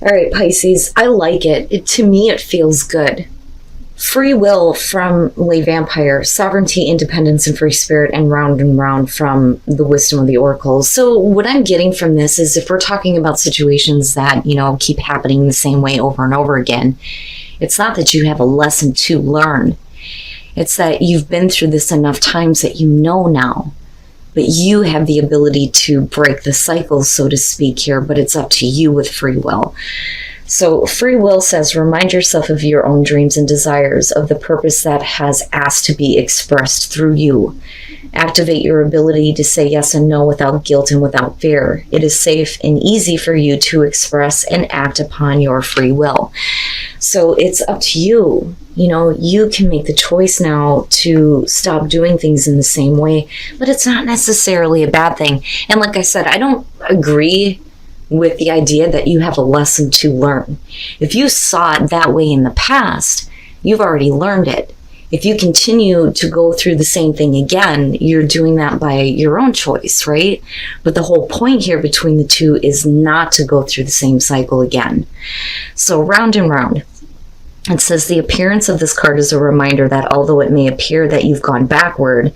All right, Pisces, I like it. To me, it feels good. Free will from Lay Vampire, sovereignty, independence, and free spirit, and round from the wisdom of the oracles. So what I'm getting from this is if we're talking about situations that, keep happening the same way over and over again, it's not that you have a lesson to learn. It's that you've been through this enough times that you know now. But you have the ability to break the cycle, so to speak here, but it's up to you with free will. So free will says, remind yourself of your own dreams and desires, of the purpose that has asked to be expressed through you. Activate your ability to say yes and no without guilt and without fear. It is safe and easy for you to express and act upon your free will. So it's up to you. You can make the choice now to stop doing things in the same way, but it's not necessarily a bad thing. And like I said, I don't agree with the idea that you have a lesson to learn. If you saw it that way in the past, you've already learned it. If you continue to go through the same thing again, you're doing that by your own choice, right? But the whole point here between the two is not to go through the same cycle again. So round and round. It says the appearance of this card is a reminder that although it may appear that you've gone backward,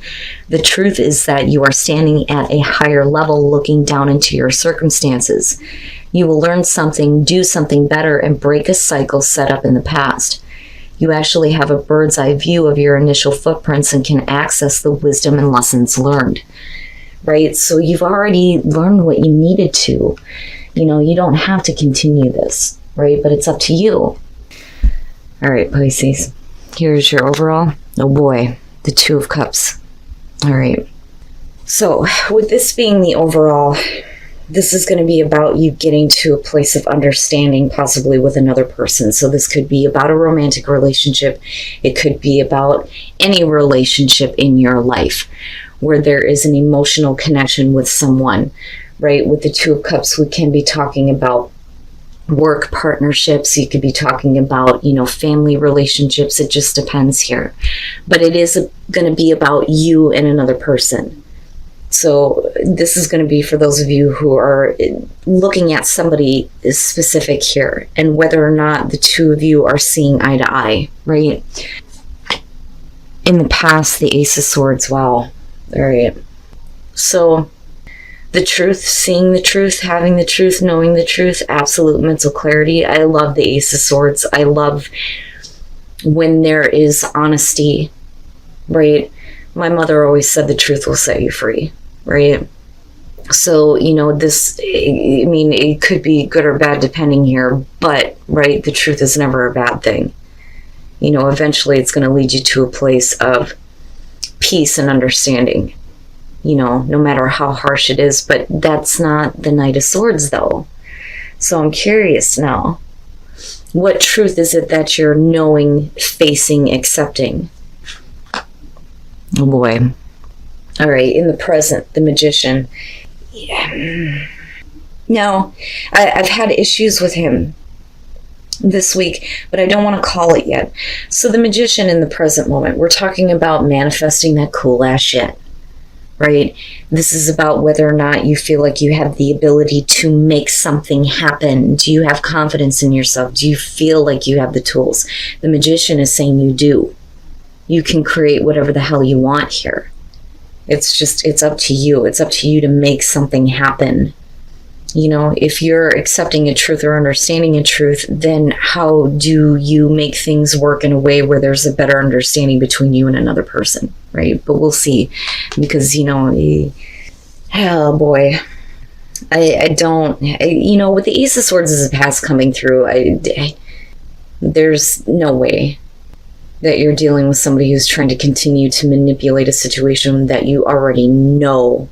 the truth is that you are standing at a higher level looking down into your circumstances. You will learn something, do something better, and break a cycle set up in the past. You actually have a bird's eye view of your initial footprints and can access the wisdom and lessons learned, right? So you've already learned what you needed to. You don't have to continue this, right? But it's up to you. All right, Pisces, here's your overall. Oh boy, the Two of Cups. All right. So with this being the overall, this is going to be about you getting to a place of understanding, possibly with another person. So this could be about a romantic relationship. It could be about any relationship in your life where there is an emotional connection with someone, right? With the Two of Cups, we can be talking about work partnerships. You could be talking about, family relationships. It just depends here. But it is going to be about you and another person. So this is going to be for those of you who are looking at somebody specific here and whether or not the two of you are seeing eye to eye, right? In the past, the Ace of Swords. Wow. All right. So the truth, seeing the truth, having the truth, knowing the truth, absolute mental clarity. I love the Ace of Swords. I love when there is honesty, right? My mother always said the truth will set you free, right? So, it could be good or bad depending here, but, right, the truth is never a bad thing. Eventually it's going to lead you to a place of peace and understanding. No matter how harsh it is, but that's not the Knight of Swords though. So I'm curious now, what truth is it that you're knowing, facing, accepting? Oh boy. All right, in the present, the Magician. Yeah. No, I've had issues with him this week, but I don't want to call it yet. So the Magician in the present moment, we're talking about manifesting that cool ass shit. Right? This is about whether or not you feel like you have the ability to make something happen. Do you have confidence in yourself? Do you feel like you have the tools? The Magician is saying you do. You can create whatever the hell you want here. It's up to you. It's up to you to make something happen. If you're accepting a truth or understanding a truth, then how do you make things work in a way where there's a better understanding between you and another person, right? But we'll see, because, oh boy, I don't, with the Ace of Swords as a past coming through, there's no way that you're dealing with somebody who's trying to continue to manipulate a situation that you already know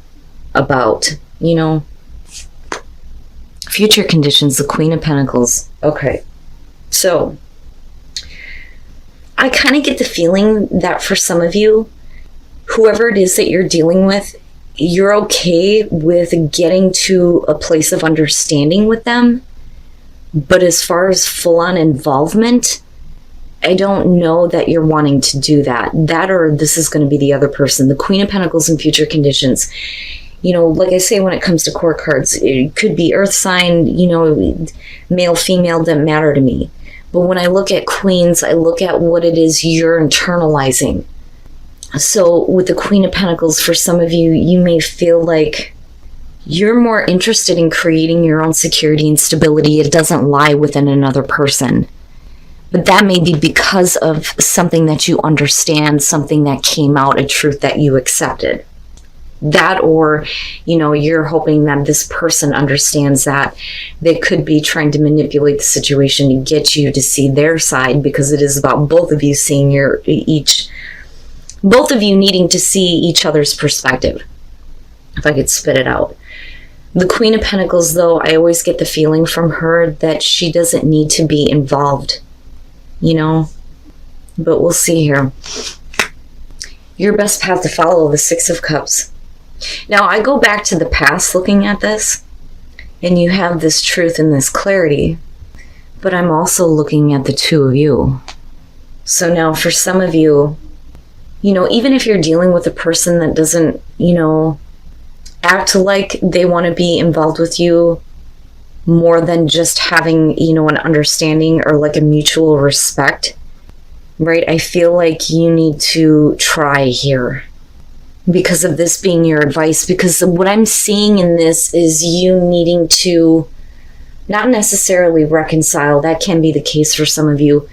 about, Future conditions, the Queen of Pentacles. Okay, so I kind of get the feeling that for some of you, whoever it is that you're dealing with, you're okay with getting to a place of understanding with them. But as far as full-on involvement, I don't know that you're wanting to do that. That or this is going to be the other person. The Queen of Pentacles in future conditions. Like I say, when it comes to court cards, it could be earth sign, male, female, doesn't matter to me. But when I look at queens, I look at what it is you're internalizing. So with the Queen of Pentacles, for some of you, you may feel like you're more interested in creating your own security and stability. It doesn't lie within another person. But that may be because of something that you understand, something that came out, a truth that you accepted. That, or, you're hoping that this person understands that they could be trying to manipulate the situation to get you to see their side, because it is about both of you seeing both of you needing to see each other's perspective. If I could spit it out. The Queen of Pentacles, though, I always get the feeling from her that she doesn't need to be involved, but we'll see here. Your best path to follow, the Six of Cups. Now, I go back to the past looking at this, and you have this truth and this clarity, but I'm also looking at the two of you. So now for some of you, even if you're dealing with a person that doesn't, act like they want to be involved with you more than just having, an understanding or like a mutual respect, right? I feel like you need to try here, because of this being your advice, because what I'm seeing in this is you needing to not necessarily reconcile. That can be the case for some of you,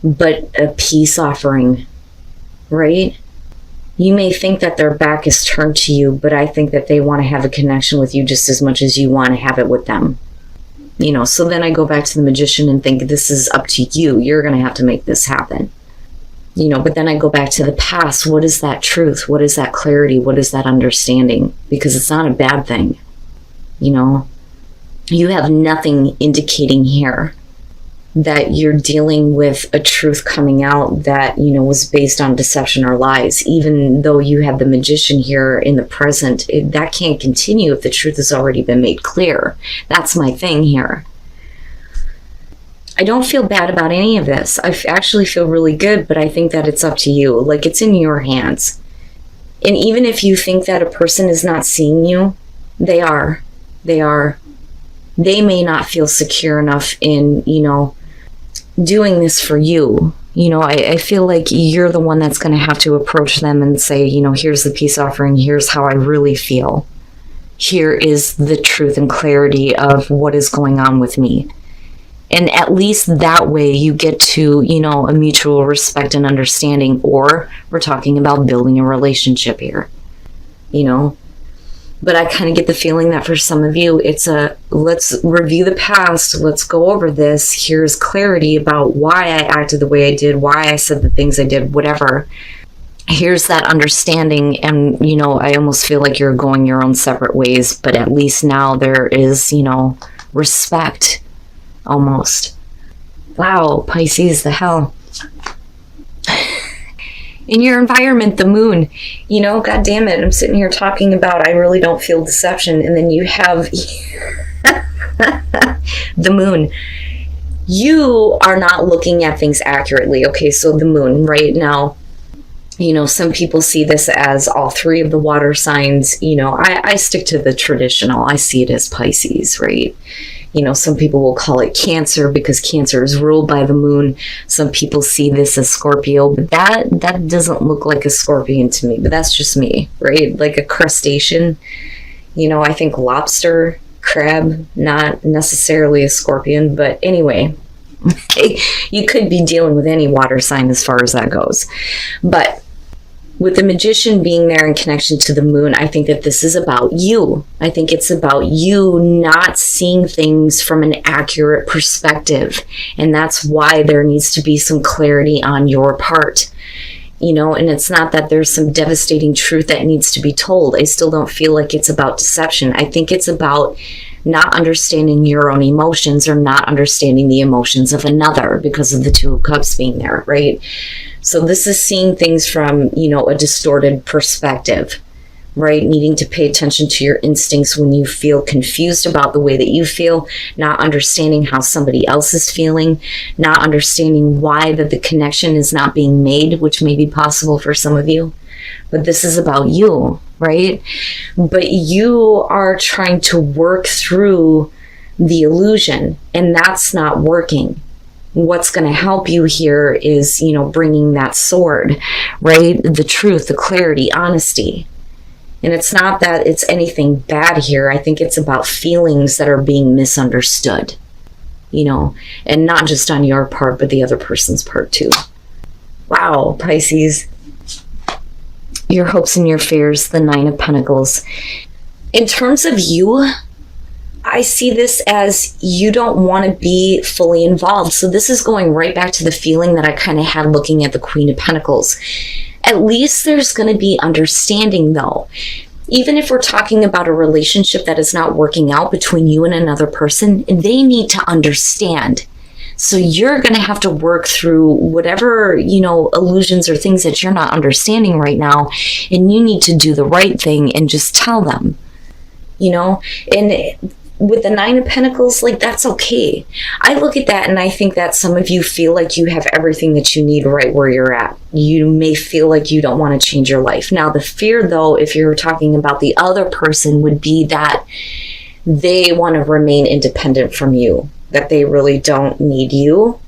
but a peace offering, right? You may think that their back is turned to you, but I think that they want to have a connection with you just as much as you want to have it with them. So then I go back to the Magician and think this is up to you. You're going to have to make this happen. But then I go back to the past. What is that truth? What is that clarity? What is that understanding? Because it's not a bad thing. You have nothing indicating here that you're dealing with a truth coming out that, was based on deception or lies. Even though you have the Magician here in the present, that can't continue if the truth has already been made clear. That's my thing here. I don't feel bad about any of this. I actually feel really good, but I think that it's up to you. Like, it's in your hands. And even if you think that a person is not seeing you, they are. They may not feel secure enough in, doing this for you. I feel like you're the one that's going to have to approach them and say, here's the peace offering. Here's how I really feel. Here is the truth and clarity of what is going on with me. And at least that way you get to, a mutual respect and understanding, or we're talking about building a relationship here, But I kind of get the feeling that for some of you, it's let's review the past. Let's go over this. Here's clarity about why I acted the way I did, why I said the things I did, whatever. Here's that understanding. And, I almost feel like you're going your own separate ways, but at least now there is, respect. Almost. Wow, Pisces, the hell. In your environment, the moon, God damn it, I'm sitting here talking about I really don't feel deception, and then you have the moon. You are not looking at things accurately. Okay, so the moon right now, some people see this as all three of the water signs. I stick to the traditional. I see it as Pisces, right? Some people will call it Cancer because Cancer is ruled by the moon. Some people see this as Scorpio, but that doesn't look like a scorpion to me, but that's just me, right? Like a crustacean. I think lobster, crab, not necessarily a scorpion, but anyway, you could be dealing with any water sign as far as that goes. But with the Magician being there in connection to the moon, I think that this is about you. I think it's about you not seeing things from an accurate perspective. And that's why there needs to be some clarity on your part. And it's not that there's some devastating truth that needs to be told. I still don't feel like it's about deception. I think it's about not understanding your own emotions or not understanding the emotions of another because of the Two of Cups being there, right? So this is seeing things from, a distorted perspective, right? Needing to pay attention to your instincts when you feel confused about the way that you feel, not understanding how somebody else is feeling, not understanding why that the connection is not being made, which may be possible for some of you. but this is about you, right? But you are trying to work through the illusion, and that's not working. What's going to help you here is, bringing that sword, right? The truth, the clarity, honesty. And it's not that it's anything bad here. I think it's about feelings that are being misunderstood, and not just on your part, but the other person's part too. Wow, Pisces. Your hopes and your fears, the Nine of Pentacles. In terms of you, I see this as you don't want to be fully involved. So this is going right back to the feeling that I kind of had looking at the Queen of Pentacles. At least there's going to be understanding though. Even if we're talking about a relationship that is not working out between you and another person, they need to understand. So you're going to have to work through whatever, illusions or things that you're not understanding right now. And you need to do the right thing and just tell them, and with the Nine of Pentacles, that's okay. I look at that and I think that some of you feel like you have everything that you need right where you're at. You may feel like you don't want to change your life. Now, the fear, though, if you're talking about the other person, would be that they want to remain independent from you, that they really don't need you.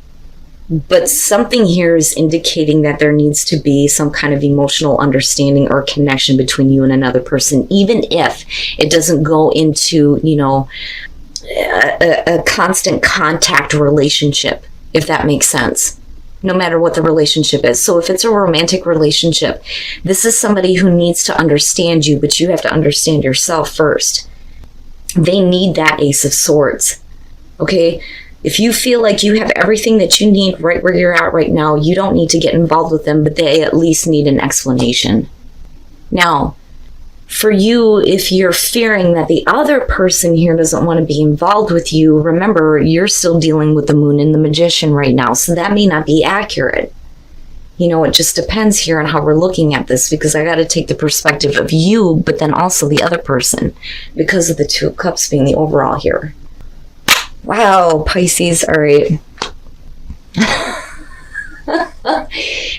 But something here is indicating that there needs to be some kind of emotional understanding or connection between you and another person, even if it doesn't go into, a constant contact relationship, if that makes sense, no matter what the relationship is. So if it's a romantic relationship, this is somebody who needs to understand you, but you have to understand yourself first. They need that Ace of Swords, okay? If you feel like you have everything that you need right where you're at right now, you don't need to get involved with them, but they at least need an explanation. Now, for you, if you're fearing that the other person here doesn't want to be involved with you, remember, you're still dealing with the Moon and the Magician right now, so that may not be accurate. It just depends here on how we're looking at this, because I got to take the perspective of you, but then also the other person, because of the Two of Cups being the overall here. Wow, Pisces, all right.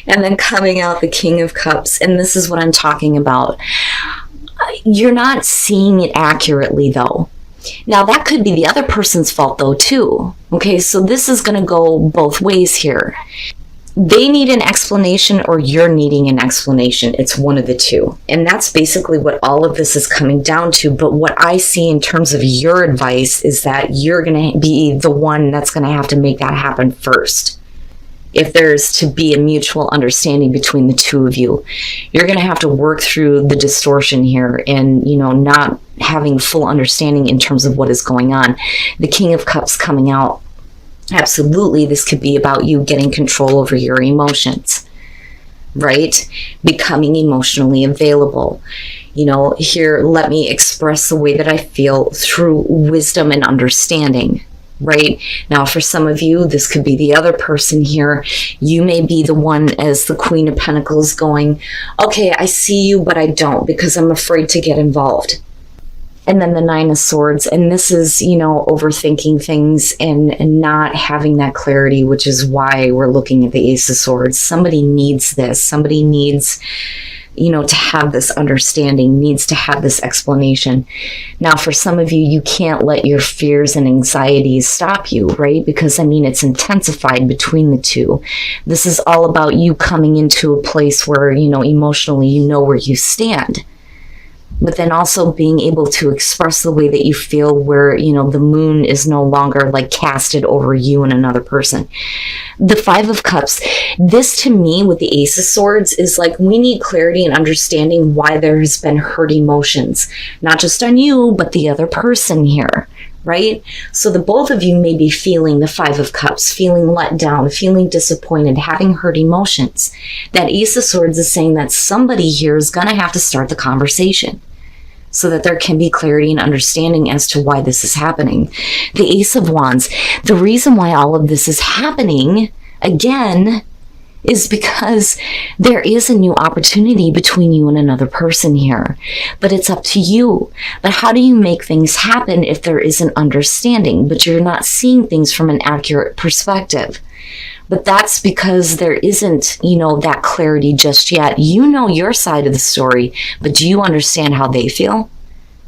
And then coming out the King of Cups, and this is what I'm talking about. You're not seeing it accurately, though. Now, that could be the other person's fault, though, too. Okay, so this is going to go both ways here. They need an explanation or you're needing an explanation. It's one of the two. And that's basically what all of this is coming down to. But what I see in terms of your advice is that you're going to be the one that's going to have to make that happen first. If there's to be a mutual understanding between the two of you, you're going to have to work through the distortion here and, not having full understanding in terms of what is going on. The King of Cups coming out. Absolutely, this could be about you getting control over your emotions, right? Becoming emotionally available. Here, let me express the way that I feel through wisdom and understanding, right? Now, for some of you, this could be the other person here. You may be the one as the Queen of Pentacles going, okay, I see you, but I don't, because I'm afraid to get involved. And then the Nine of Swords, and this is, overthinking things and not having that clarity, which is why we're looking at the Ace of Swords. Somebody needs this. Somebody needs, to have this understanding, needs to have this explanation. Now, for some of you, you can't let your fears and anxieties stop you, right? Because, it's intensified between the two. This is all about you coming into a place where, emotionally, you know where you stand. But then also being able to express the way that you feel where, the moon is no longer casted over you and another person. The Five of Cups, this to me with the Ace of Swords is we need clarity and understanding why there has been hurt emotions, not just on you, but the other person here, right? So the both of you may be feeling the Five of Cups, feeling let down, feeling disappointed, having hurt emotions. That Ace of Swords is saying that somebody here is going to have to start the conversation, so that there can be clarity and understanding as to why this is happening. The Ace of Wands, the reason why all of this is happening, again, is because there is a new opportunity between you and another person here. But it's up to you. But how do you make things happen if there is an understanding, but you're not seeing things from an accurate perspective? But that's because there isn't, that clarity just yet. You know your side of the story, but do you understand how they feel?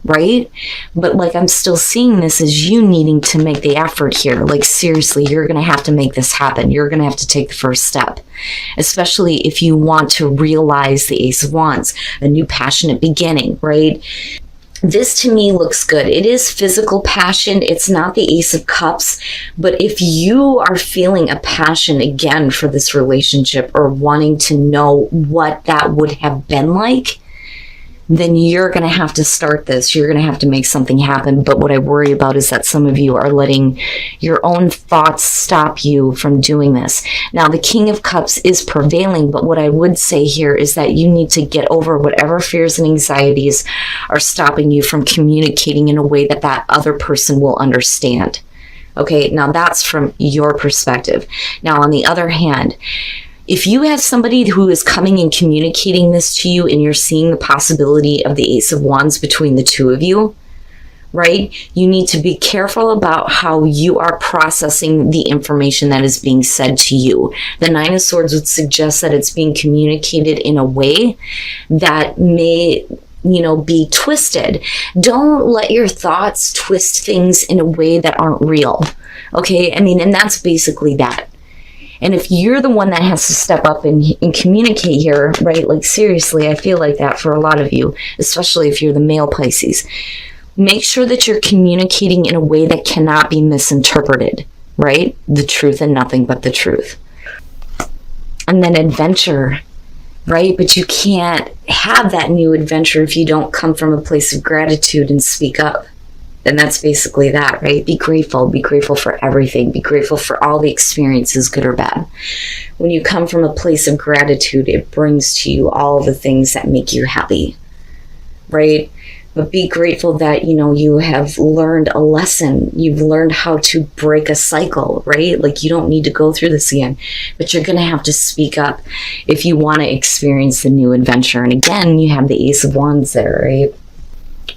Right? But like, I'm still seeing this as you needing to make the effort here. Like, seriously, you're going to have to make this happen. You're going to have to take the first step, especially if you want to realize the Ace of Wands, a new passionate beginning, right? This to me looks good. It is physical passion. It's not the Ace of Cups. But if you are feeling a passion again for this relationship, or wanting to know what that would have been like, then you're going to have to start this. You're going to have to make something happen. But what I worry about is that some of you are letting your own thoughts stop you from doing this. Now, the King of Cups is prevailing, but what I would say here is that you need to get over whatever fears and anxieties are stopping you from communicating in a way that that other person will understand. Okay, now that's from your perspective. Now, on the other hand, if you have somebody who is coming and communicating this to you, and you're seeing the possibility of the Ace of Wands between the two of you, right? You need to be careful about how you are processing the information that is being said to you. The Nine of Swords would suggest that it's being communicated in a way that may, be twisted. Don't let your thoughts twist things in a way that aren't real. Okay? And that's basically that. And if you're the one that has to step up and communicate here, right? Like, seriously, I feel like that for a lot of you, especially if you're the male Pisces. Make sure that you're communicating in a way that cannot be misinterpreted, right? The truth and nothing but the truth. And then adventure, right? But you can't have that new adventure if you don't come from a place of gratitude and speak up. And that's basically that, right? Be grateful. Be grateful for everything. Be grateful for all the experiences, good or bad. When you come from a place of gratitude, it brings to you all the things that make you happy, right? But be grateful that, you have learned a lesson. You've learned how to break a cycle, right? Like, you don't need to go through this again, but you're going to have to speak up if you want to experience the new adventure. And again, you have the Ace of Wands there, right?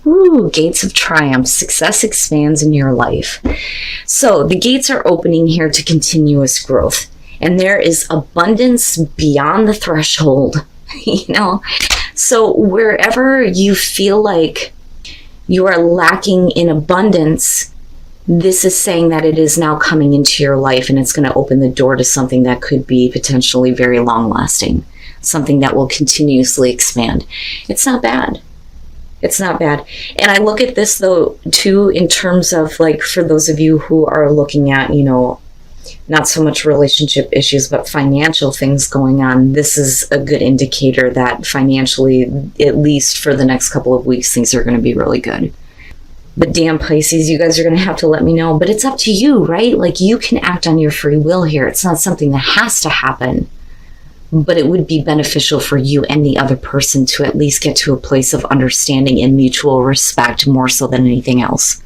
Ooh, gates of triumph. Success expands in your life. So the gates are opening here to continuous growth. And there is abundance beyond the threshold, So wherever you feel like you are lacking in abundance, this is saying that it is now coming into your life, and it's going to open the door to something that could be potentially very long lasting. Something that will continuously expand. It's not bad. It's not bad. And I look at this, though, too, in terms of, like, for those of you who are looking at, not so much relationship issues, but financial things going on. This is a good indicator that financially, at least for the next couple of weeks, things are going to be really good. But damn, Pisces, you guys are going to have to let me know. But it's up to you, right? Like, you can act on your free will here. It's not something that has to happen. But it would be beneficial for you and the other person to at least get to a place of understanding and mutual respect, more so than anything else.